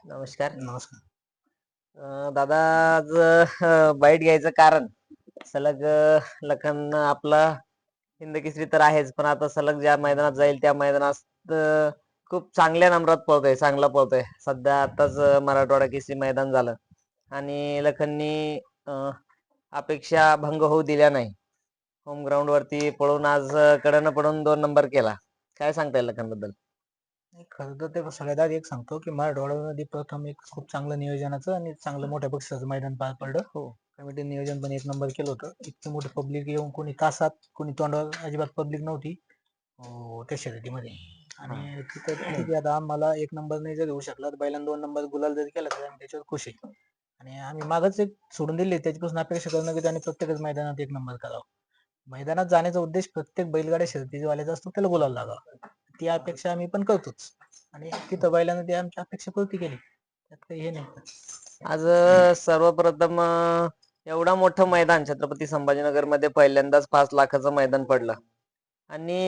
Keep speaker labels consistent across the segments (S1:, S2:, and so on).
S1: नमस्कार.
S2: नमस्कार.
S1: दादा आज बाईट घ्यायचं कारण सलग लखन आपला हिंदकेसरी तर आहेच, पण आता सलग ज्या मैदानात जाईल त्या मैदानात खूप चांगल्या नंबरात पळतोय, चांगला पळतोय. सध्या आताच मराठवाडा केसरी मैदान झालं आणि लखननी अपेक्षा भंग होऊ दिल्या नाही. होम ग्राउंड वरती पळून आज कडनं पडून 2 नंबर केला. काय सांगता येईल लखनबद्दल?
S2: नाही, खरं तर ते सगळ्यात आधी एक सांगतो की मराठवाड्यामध्ये प्रथम एक खूप चांगलं नियोजनाचं आणि चांगलं मोठ्या बक्षिसाचं मैदान पार पडलं.
S1: हो.
S2: कमिटीने नियोजन पण एक नंबर केलं होतं. इतकी मोठी पब्लिक येऊन कोणी तासात कोणी तोंडावर अजिबात पब्लिक नव्हती त्या शर्यतीमध्ये. आणि तिथं ठीक आहे, आता आम्हाला एक नंबर नाही जर येऊ शकला तर बैलांना 2 नंबर गुलाल जरी केला तरी आम्ही त्याच्यावर खुश आहे. आणि आम्ही मागच एक सोडून दिले त्याच्यापासून अपेक्षा करणं की त्याने प्रत्येकच मैदानात एक नंबर करावा. मैदानात जाण्याचा उद्देश प्रत्येक बैलगाड्या शर्यतीवाल्याचा असतो, त्याला गुलाल लागावा. ती अपेक्षा आम्ही पण करतोच आणि तिथं बैलांना ती आमची अपेक्षा पूर्ती केली. त्यात काही हे नाही.
S1: आज सर्वप्रथम एवढा मोठं मैदान छत्रपती संभाजीनगरमध्ये पहिल्यांदाच 5 लाखाचं मैदान पडलं आणि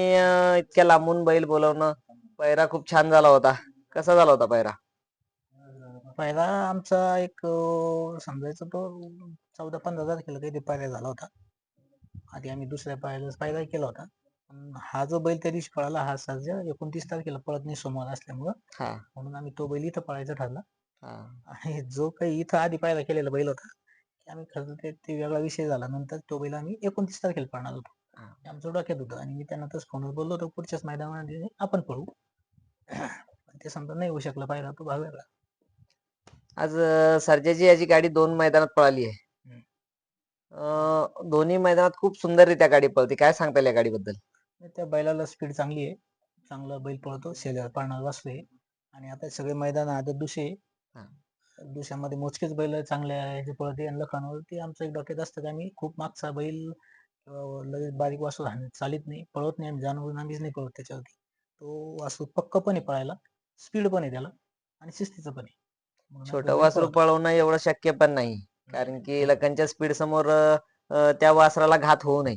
S1: इतक्या लांबून बैल बोलवणं, पायरा खूप छान झाला होता. कसा झाला होता पायरा?
S2: पहिला आमचा एक समजायचा तो 14-15 तारखेला काही पायरा झाला होता. आधी आम्ही दुसऱ्या पायरा केला होता. हा जो बैल त्या दिवशी पळाला हा सर्जा 29 तारखेला पळत नाही सोमवार असल्यामुळं,
S1: हा
S2: म्हणून आम्ही तो बैल इथं पळायचा ठरला.
S1: हा
S2: आणि जो काही इथं आधी पायरा केलेला बैल होता की आम्ही खरं ते वेगळा विषय झाला. नंतर तो बैल आम्ही 29 तारखेला पळणार होतो.
S1: हा.
S2: ते आमचं डोक्यात होतं आणि मी त्यांना तसं फोनवर बोललो होतो पुढच्याच मैदानामध्ये आपण पळू. पण ते समजा नाही होऊ शकलं पायरा, तो भाग वेगळा.
S1: आज सर्जाची याची गाडी 2 मैदानात पळाली आहे.
S2: हम्म.
S1: दोन्ही मैदानात खूप सुंदररित्या गाडी पळते. काय सांगता येईल या गाडीबद्दल?
S2: त्या बैलाला स्पीड चांगली आहे. चांगला बैल पळतो, शेजारी पाळणार वासरू आणि आता सगळे मैदान आदत दुसरे
S1: हा.
S2: दुसऱ्यामध्ये मोजकेच बैल चांगल्या ह्याचे पळते आणि लखानावरती आमचं एक डोक्यात असतं की आम्ही खूप मागचा बैल लगेच बारीक वासरू चालित नाही, पळत नाही, आम्ही जाणून आम्हीच नाही पळत त्याच्यावरती. तो वासरू पक्क पण आहे पळायला, स्पीड पण आहे त्याला आणि शिस्तीचं पण आहे. म्हणून आम्ही तो
S1: छोटं
S2: बैल
S1: वासरू
S2: पळवतो.
S1: पळवणं एवढं शक्य पण नाही. कारण की लखनच्या स्पीड समोर त्या वासराला घात होऊ नये.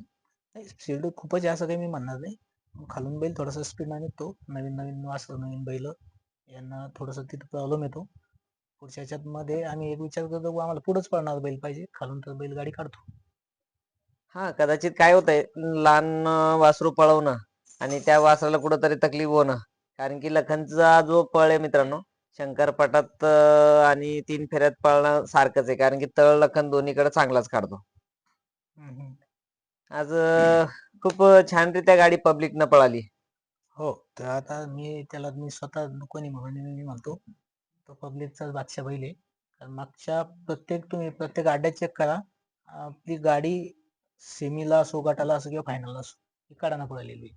S2: स्पीड खूपच आहे असं काही मी म्हणणार नाही. खालून बैल थोडासा स्पीड निघतो. नवीन नवीन वासरू, नवीन बैल यांना थोडंसं तिथं प्रॉब्लेम येतो. पुढच्या ह्याच्यात मध्ये आम्ही एक विचार करतो आम्हाला पुढेच पळणार बैल पाहिजे, खालून तर बैल गाडी काढतो.
S1: हां, कदाचित काय होतंय लहान वासरू पळवणं आणि त्या वासराला कुठेतरी तकलीफ होणं. कारण की लखनचा जो पळ आहे मित्रांनो, शंकरपटात आणि 3 फेऱ्यात पळणं सारखंच आहे. कारण की तळ लखन दोन्हीकडे चांगलाच काढतो.
S2: हम्म.
S1: आज खूप छानरित्या गाडी पब्लिकनं पळाली.
S2: हो, तर आता मी स्वतः कोणी म्हणून मी म्हणतो तो पब्लिकचा बादशाह बैल आहे. कारण मागच्या तुम्ही प्रत्येक अड्ड्यात चेक करा. आपली गाडी सेमीला असो, गटाला असो किंवा फायनलला असो, ही कडानं पळालेली आहे.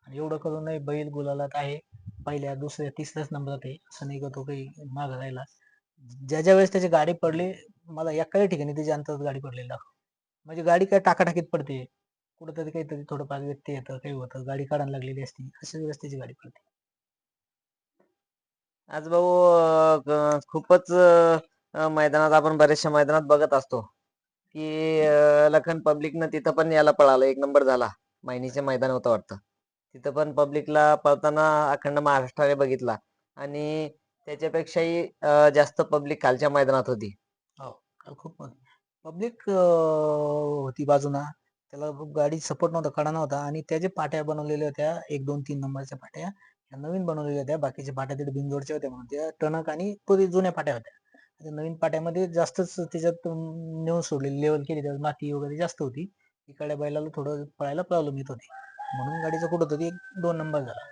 S2: आणि एवढं करूनही बैल गुलालात आहे. पहिल्या, दुसऱ्या, तिसऱ्याच नंबरात आहे. असं नाही का तो काही मागं राहिला. ज्या वेळेस त्याची गाडी पडली, मला एकाही ठिकाणी त्याची अंतरात गाडी पडलेली दाखव. म्हणजे गाडी काय टाकाटाकीत पडते. कुठेतरी काहीतरी थोडंफार व्यत्यय येतं, काही होतं, गाडी काढायला लागलेली असते. अशा वेळेस त्याची गाडी पडते.
S1: आज भाऊ खूपच मैदानात आपण बऱ्याचशा मैदानात बघत असतो, की लखन पब्लिकनं तिथं पण याला पळाला, 1 नंबर झाला. मायनीचे मैदान होतं वाटतं. तिथं पण पब्लिकला पळताना अखंड महाराष्ट्राने बघितला आणि त्याच्यापेक्षाही जास्त पब्लिक खालच्या मैदानात होती.
S2: हो, खूप पब्लिक होती बाजूना. त्याला गाडी सपोर्ट नव्हता, कडा नव्हता आणि त्या जे पाट्या बनवलेल्या होत्या 1, 2, 3 नंबरच्या पाट्या, ह्या नवीन बनवलेल्या होत्या. बाकीच्या पाट्या तिथे बिनजोडच्या होत्या म्हणून त्या टणक आणि पुरी जुन्या पाट्या होत्या. त्या नवीन पाट्यामध्ये जास्तच त्याच्यात नेऊन सोडलेली लेवल केली, त्यात माती वगैरे जास्त होती. इकडल्या बैलाला थोडं पळायला प्रॉब्लेम येत होती. म्हणून गाडीचा कुठंतरी 2 नंबर झाला.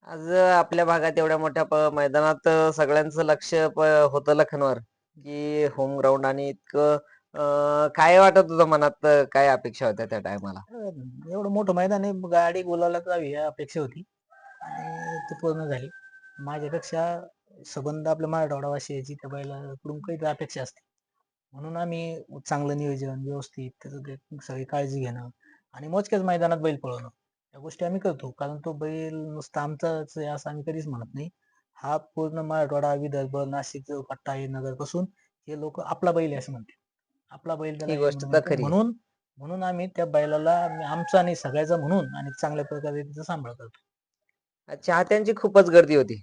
S1: आज आपल्या भागात एवढ्या मोठ्या मैदानात सगळ्यांचं लक्ष होतं लखनवर, की होम ग्राउंड आणि इतकं काय वाटत होतं मनात? काय अपेक्षा होत्या त्या टायमाला?
S2: एवढं मोठं मैदान आहे, गाडी गुलाला जावी या अपेक्षा होती आणि ती पूर्ण झाली. माझ्यापेक्षा संबंध आपल्या मराठवाडावासियाची त्या बैलाकडून काहीतरी अपेक्षा असते. म्हणून आम्ही चांगलं नियोजन, व्यवस्थित त्याचं ते सगळी काळजी घेणं आणि मोजक्याच मैदानात बैल पळवणं या गोष्टी आम्ही करतो. कारण तो बैल नुसता आमचाच आहे असं आम्ही कधीच म्हणत नाही. हा पूर्ण मराठवाडा, विदर्भ, नाशिक जो पट्टा आहे, नगरपासून हे लोक आपला बैल आहे असं म्हणतात. आपला बैल त्याला
S1: ही
S2: हे
S1: गोष्ट
S2: म्हणून
S1: तर
S2: म्हणते.
S1: खरी आहे.
S2: म्हणून म्हणून आम्ही त्या बैलाला आमचा आणि सगळ्याचा म्हणून आणि चांगल्या प्रकारे तिचा सांभाळ करतो.
S1: चाहत्यांची खूपच गर्दी होती.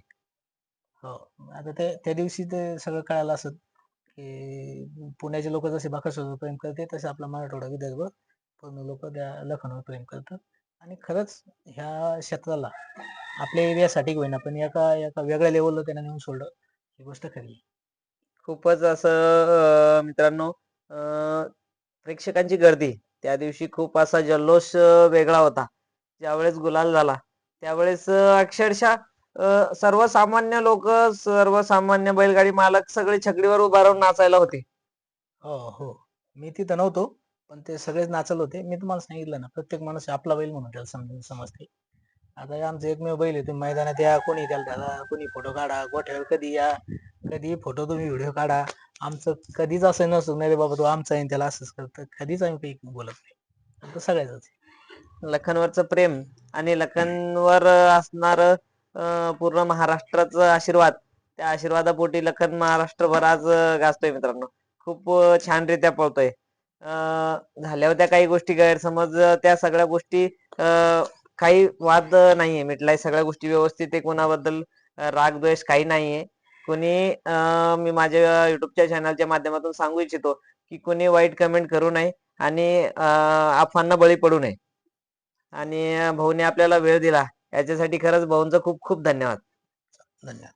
S2: हो. आता त्या दिवशी ते सगळं कळालं असत, की पुण्याचे लोक जसे बकासूरवर प्रेम करते तसे आपला मराठवाडा विदर्भ पूर्ण लोक त्या लखनवर प्रेम करतात. आणि खरंच ह्या क्षेत्राला आपल्या एरियासाठी का होईना पण एका एका वेगळ्या लेवलला त्यानं नेऊन सोडलं, ही गोष्ट खरी आहे.
S1: खूपच असं मित्रांनो, प्रेक्षकांची गर्दी त्या दिवशी खूप असा जल्लोष वेगळा होता. ज्यावेळेस गुलाल झाला, त्यावेळेस अक्षरशः सर्वसामान्य लोकं, सर्वसामान्य बैलगाडी मालक सगळे छकडीवर उभा राहून नाचायला होते.
S2: हो, हो. मी तिथं नव्हतो, पण ते सगळेच नाचत होते. मी तुम्हाला सांगितलं ना, प्रत्येक माणूस आपला बैल म्हणून त्याला समजते. आता हे आमचं एकमेव बैल आहे. तुम्ही मैदानात या, कोणी त्याला धरा, कोणी फोटो काढा, गोठ्यावर कधी या, कधीही फोटो तुम्ही व्हिडिओ काढा. आमचं कधीच असं नसतं, "नाही रे बाबा, तो आमचा आहे आणि त्याला असंच करतं." कधीच आम्ही काही बोलत नाही. आमचं सगळ्याचंच आहे.
S1: लखनवरचं प्रेम आणि लखनवर असणारं पूर्ण महाराष्ट्राचं आशीर्वाद, त्या आशीर्वादापोटी लखन महाराष्ट्रभर आज गाजतोय मित्रांनो. खूप छानरित्या पळतोय. झाल्या होत्या काही गोष्टी गैरसमज, त्या सगळ्या गोष्टी काही वाद नाहीये मिटलाय. सगळ्या गोष्टी व्यवस्थित आहे. कोणाबद्दल राग द्वेष काही नाहीये. कोणी मी माझ्या YouTubeच्या चॅनलच्या माध्यमातून सांगू इच्छितो, की कोणी वाईट कमेंट करू नये आणि अफवांना बळी पडू नये. आणि भाऊने आपल्याला वेळ दिला याच्यासाठी खरंच भाऊंचा खूप खूप धन्यवाद.
S2: धन्यवाद.